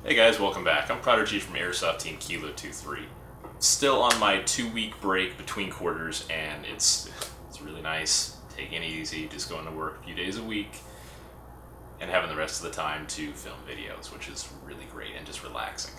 Hey guys, welcome back. I'm Prodigy from Airsoft Team Kilo 23. Still on my 2-week break between quarters, and it's really nice, taking it easy, just going to work a few days a week, and having the rest of the time to film videos, which is really great and just relaxing.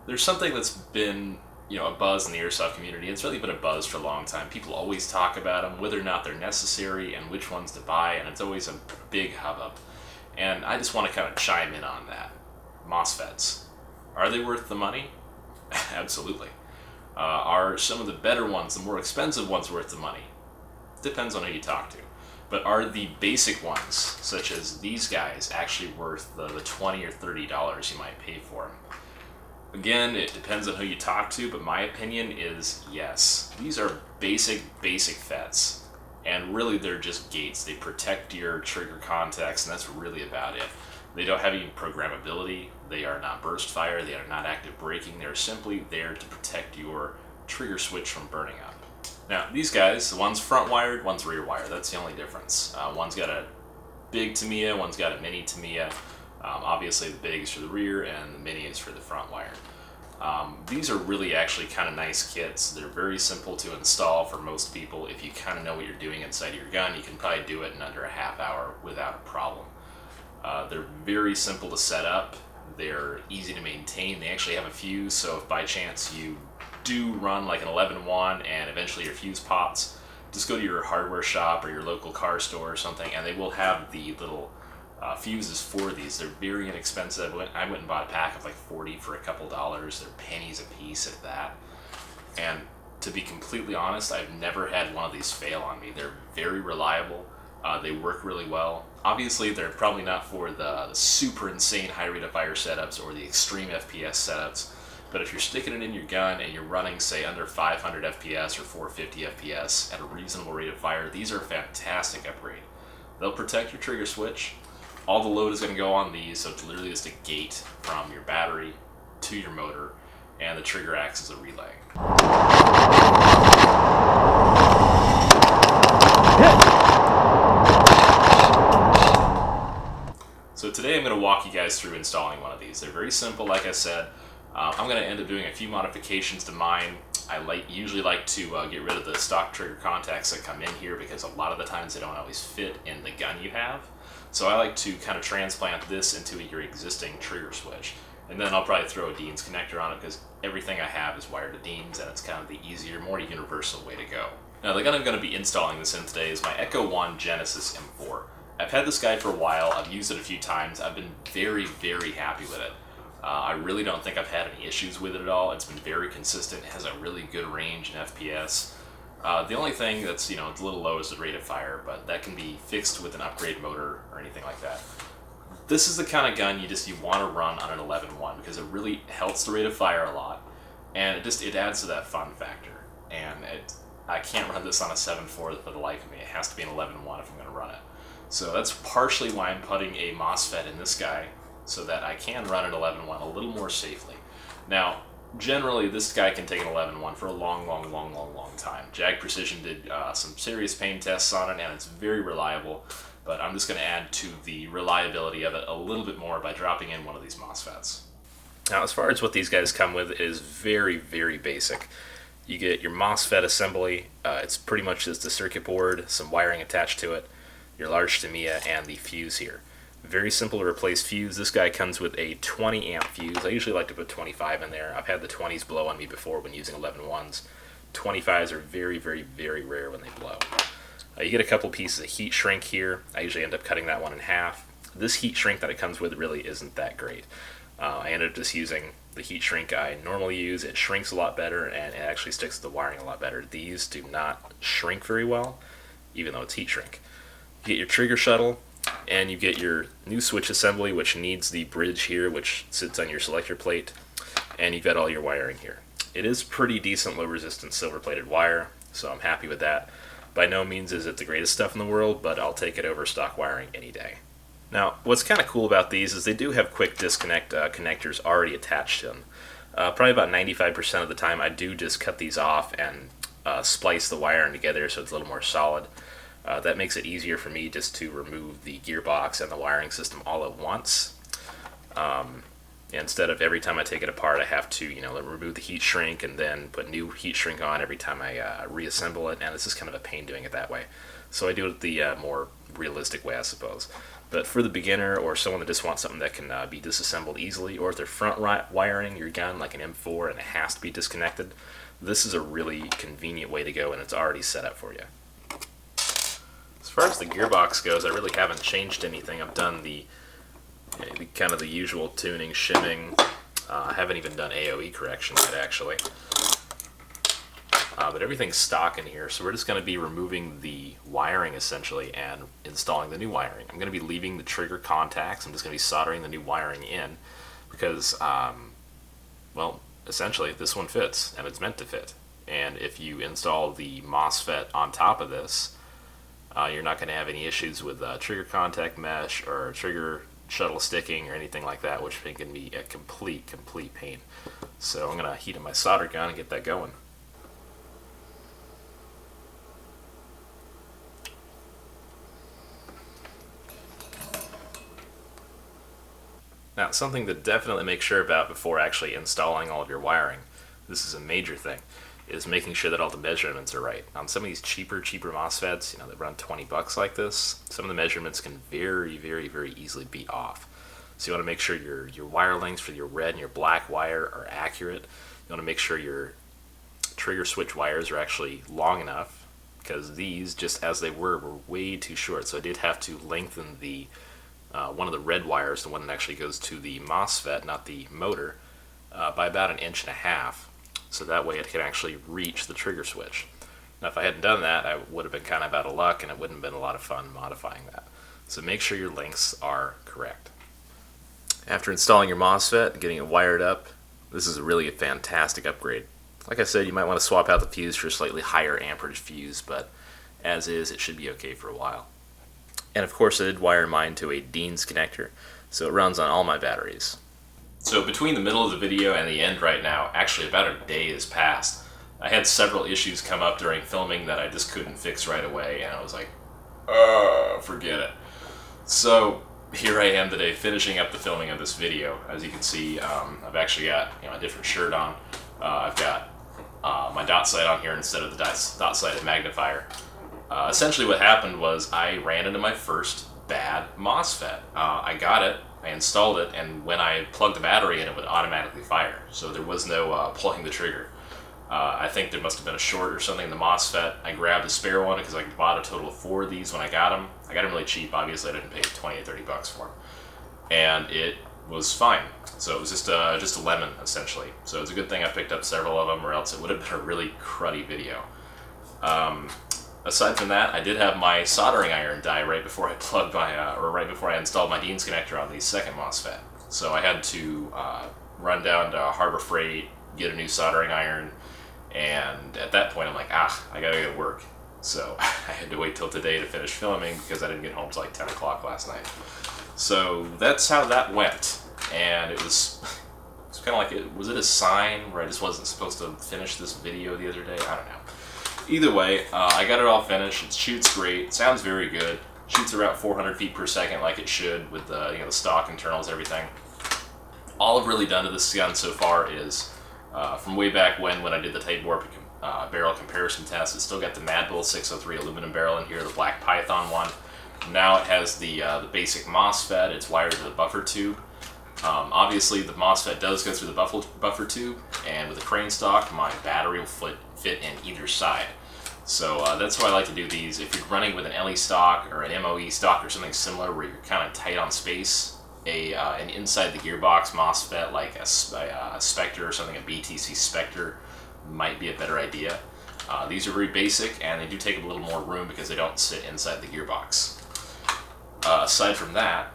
There's something that's been, a buzz in the Airsoft community. It's really been a buzz for a long time. People always talk about them, whether or not they're necessary, and which ones to buy, and it's always a big hubbub. And I just want to kind of chime in on that. Mosfets. Are they worth the money? Absolutely. Are some of the better ones, the more expensive ones, worth the money? Depends on who you talk to. But are the basic ones, such as these guys, actually worth the $20 or $30 you might pay for them? Again, it depends on who you talk to, but my opinion is yes. These are basic FETs. And really they're just gates. They protect your trigger contacts, and that's really about it. They don't have any programmability, they are not burst fire, they are not active braking, they're simply there to protect your trigger switch from burning up. Now, these guys, one's front wired, one's rear wired, that's the only difference. One's got a big Tamiya, one's got a mini Tamiya. Obviously the big is for the rear and the mini is for the front wired. These are really actually kind of nice kits. They're very simple to install for most people. If you kind of know what you're doing inside of your gun, you can probably do it in under a half hour without a problem. They're very simple to set up, they're easy to maintain, they actually have a fuse, so if by chance you do run like an 11-1 and eventually your fuse pops, just go to your hardware shop or your local car store or something and they will have the little fuses for these. They're very inexpensive. I went and bought a pack of like 40 for a couple dollars. They're pennies a piece at that. And to be completely honest, I've never had one of these fail on me. They're very reliable. They work really well. Obviously, they're probably not for the super insane high rate of fire setups or the extreme FPS setups, but if you're sticking it in your gun and you're running, say, under 500 FPS or 450 FPS at a reasonable rate of fire, these are a fantastic upgrade. They'll protect your trigger switch. All the load is going to go on these, so it's literally just a gate from your battery to your motor, and the trigger acts as a relay. So today I'm going to walk you guys through installing one of these. They're very simple, like I said. I'm going to end up doing a few modifications to mine. I usually like to get rid of the stock trigger contacts that come in here because a lot of the times they don't always fit in the gun you have. So I like to kind of transplant this into your existing trigger switch. And then I'll probably throw a Dean's connector on it because everything I have is wired to Dean's and it's kind of the easier, more universal way to go. Now the gun I'm going to be installing this in today is my Echo 1 Genesis M4. I've had this guy for a while, I've used it a few times, I've been very happy with it. I really don't think I've had any issues with it at all. It's been very consistent, it has a really good range in FPS. The only thing that's, it's a little low is the rate of fire, but that can be fixed with an upgrade motor or anything like that. This is the kind of gun you want to run on an 11-1 because it really helps the rate of fire a lot, and it adds to that fun factor. And I can't run this on a 7.4 for the life of me. It has to be an 11-1 if I'm going to run it. So that's partially why I'm putting a Mosfet in this guy, so that I can run an 11-1 a little more safely. Now, generally this guy can take an 11-1 for a long time. Jag Precision did some serious pain tests on it, and it's very reliable, but I'm just going to add to the reliability of it a little bit more by dropping in one of these Mosfets. Now, as far as what these guys come with, it is very basic. You get your Mosfet assembly. It's pretty much just a circuit board, some wiring attached to it, your large Tamiya, and the fuse here. Very simple to replace fuse. This guy comes with a 20 amp fuse. I usually like to put 25 in there. I've had the 20s blow on me before when using 11-1s. 25s are very rare when they blow. You get a couple pieces of heat shrink here. I usually end up cutting that one in half. This heat shrink that it comes with really isn't that great. I ended up just using the heat shrink I normally use. It shrinks a lot better and it actually sticks to the wiring a lot better. These do not shrink very well, even though it's heat shrink. You get your trigger shuttle, and you get your new switch assembly, which needs the bridge here, which sits on your selector plate, and you've got all your wiring here. It is pretty decent low resistance silver plated wire, so I'm happy with that. By no means is it the greatest stuff in the world, but I'll take it over stock wiring any day. Now, what's kind of cool about these is they do have quick disconnect connectors already attached to them. Probably about 95% of the time I do just cut these off and splice the wiring together so it's a little more solid. That makes it easier for me just to remove the gearbox and the wiring system all at once. instead of every time I take it apart I have to, remove the heat shrink and then put new heat shrink on every time I reassemble it, and it's just kind of a pain doing it that way. So I do it the more realistic way, I suppose. But for the beginner or someone that just wants something that can be disassembled easily, or if they're front wiring your gun like an M4 and it has to be disconnected, this is a really convenient way to go, and it's already set up for you. As far as the gearbox goes, I really haven't changed anything. I've done the kind of the usual tuning, shimming. I haven't even done AOE correction yet, actually. But everything's stock in here, so we're just going to be removing the wiring essentially and installing the new wiring. I'm going to be leaving the trigger contacts. I'm just going to be soldering the new wiring in because, well, essentially this one fits and it's meant to fit. And if you install the Mosfet on top of this, you're not going to have any issues with trigger contact mesh or trigger shuttle sticking or anything like that, which can be a complete pain. So I'm going to heat up my solder gun and get that going. Now, something to definitely make sure about before actually installing all of your wiring, this is a major thing, is making sure that all the measurements are right. On some of these cheaper Mosfets, that run $20 like this, some of the measurements can very easily be off. So you want to make sure your wire lengths for your red and your black wire are accurate. You want to make sure your trigger switch wires are actually long enough, because these, just as they were way too short. So I did have to lengthen the one of the red wires, the one that actually goes to the Mosfet, not the motor, by about 1.5 inches. So that way it can actually reach the trigger switch. Now if I hadn't done that, I would have been kind of out of luck and it wouldn't have been a lot of fun modifying that. So make sure your lengths are correct. After installing your Mosfet and getting it wired up, this is really a fantastic upgrade. Like I said, you might want to swap out the fuse for a slightly higher amperage fuse, but as is, it should be okay for a while. And of course I did wire mine to a Dean's connector, so it runs on all my batteries. So between the middle of the video and the end right now, actually about a day has passed. I had several issues come up during filming that I just couldn't fix right away, and I was like, forget it. So here I am today finishing up the filming of this video. As you can see, I've actually got a different shirt on. I've got my dot sight on here instead of the dot sighted magnifier. Essentially what happened was I ran into my first bad Mosfet. I got it, I installed it, and when I plugged the battery in, it would automatically fire. So there was no pulling the trigger. I think there must have been a short or something in the Mosfet. I grabbed a spare one because I bought a total of 4 of these when I got them. I got them really cheap, obviously. I didn't pay 20 or 30 bucks for them. And it was fine. So it was just a lemon, essentially. So it's a good thing I picked up several of them, or else it would have been a really cruddy video. Aside from that, I did have my soldering iron die right before I plugged right before I installed my Dean's connector on the second Mosfet. So I had to run down to Harbor Freight, get a new soldering iron, and at that point I'm like, I gotta go to work. So I had to wait till today to finish filming because I didn't get home till like 10 o'clock last night. So that's how that went, and it was kind of like, was it a sign where I just wasn't supposed to finish this video the other day? I don't know. Either way, I got it all finished. It shoots great. It sounds very good. Shoots around 400 feet per second like it should with the the stock internals, everything. All I've really done to this gun so far is from way back when I did the Type Warp barrel comparison test. It's still got the Mad Bull 603 aluminum barrel in here, the Black Python one. Now it has the basic Mosfet. It's wired to the buffer tube. Obviously, the Mosfet does go through the buffer tube, and with the crane stock, my battery will fit in either side. So that's why I like to do these. If you're running with an LE stock or an MOE stock or something similar where you're kind of tight on space, an inside the gearbox Mosfet like a Spectre or something, a BTC Spectre, might be a better idea. These are very basic, and they do take a little more room because they don't sit inside the gearbox. Aside from that,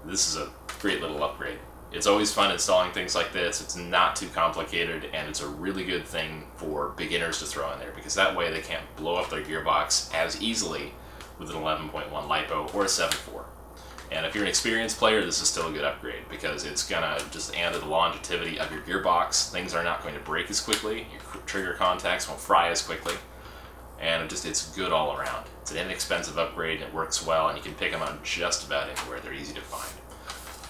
this is a great little upgrade. It's always fun installing things like this. It's not too complicated, and it's a really good thing for beginners to throw in there because that way they can't blow up their gearbox as easily with an 11.1 LiPo or a 7.4. And if you're an experienced player, this is still a good upgrade because it's gonna just add to the longevity of your gearbox. Things are not going to break as quickly. Your trigger contacts won't fry as quickly. And it's good all around. It's an inexpensive upgrade, and it works well, and you can pick them up just about anywhere. They're easy to find.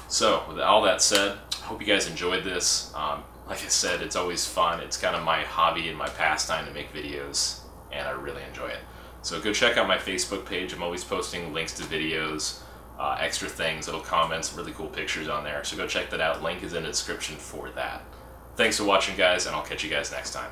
So, with all that said, hope you guys enjoyed this. Like I said, it's always fun. It's kind of my hobby and my pastime to make videos, and I really enjoy it. So go check out my Facebook page. I'm always posting links to videos, extra things, little comments, really cool pictures on there. So go check that out. Link is in the description for that. Thanks for watching, guys, and I'll catch you guys next time.